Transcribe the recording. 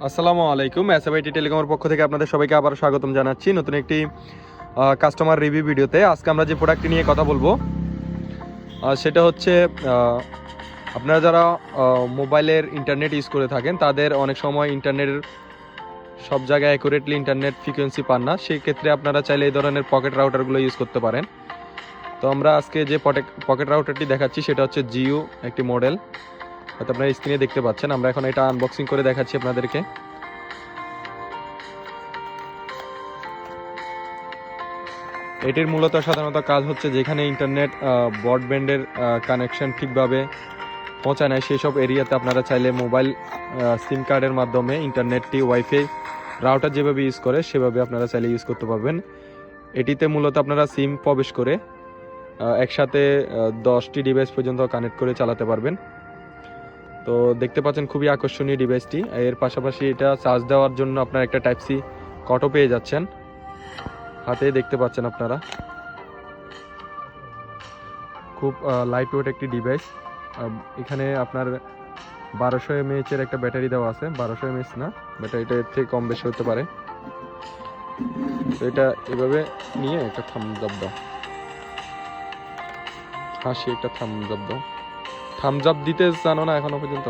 আসসালামু আলাইকুম, এসএফআইটি টেলিকমের পক্ষ থেকে আপনাদের সবাইকে আবার স্বাগতম জানাচ্ছি নতুন একটি কাস্টমার রিভিউ ভিডিওতে। আজকে আমরা যে প্রোডাক্টটি নিয়ে কথা বলবো সেটা হচ্ছে আপনারা যারা মোবাইলের ইন্টারনেট ইউজ করে থাকেন তাদের অনেক সময় ইন্টারনেটের সব জায়গায় অ্যাকুরেটলি ইন্টারনেট ফ্রিকোয়েন্সি পান না। সেই ক্ষেত্রে আপনারা চাইলে এই ধরনের পকেট রাউটারগুলো ইউজ করতে পারেন। তো আমরা আজকে যে পকেট রাউটারটি দেখাচ্ছি সেটা হচ্ছে জিও একটি মডেল, হয়তো আপনারা স্ক্রিনে দেখতে পাচ্ছেন। আমরা এখন এটা আনবক্সিং করে দেখাচ্ছি আপনাদেরকে। এটির মূলত সাধারণত কাজ হচ্ছে যেখানে ইন্টারনেট ব্রডব্যান্ডের কানেকশন ঠিকভাবে পৌঁছায় না সেই সব এরিয়াতে আপনারা চাইলে মোবাইল সিম কার্ডের মাধ্যমে ইন্টারনেটটি ওয়াইফাই রাউটার যেভাবে ইউজ করে সেভাবে আপনারা চাইলে ইউজ করতে পারবেন। এটিতে মূলত আপনারা সিম প্রবেশ করে একসাথে 10টি ডিভাইস পর্যন্ত কানেক্ট করে চালাতে পারবেন। তো দেখতে পাচ্ছেন খুবই আকর্ষণীয় ডিভাইসটি। এর পাশাপাশি এটা চার্জ দেওয়ার জন্য আপনারা একটা টাইপ সি কটও পেয়ে যাচ্ছেন, হাতে দেখতে পাচ্ছেন আপনারা। খুব লাইট ওয়েট একটি ডিভাইস। এখানে আপনার 1200 mAh একটা ব্যাটারি দেওয়া আছে। 1200 mAh না, ব্যাটারিটা এর থেকে কম বেশি হতে পারে। তো এটা এভাবে নিয়ে একটা থামস আপ দাও, হাসি একটা থামস আপ দাও। থামস আপ দিতে জানো না এখনো পর্যন্ত?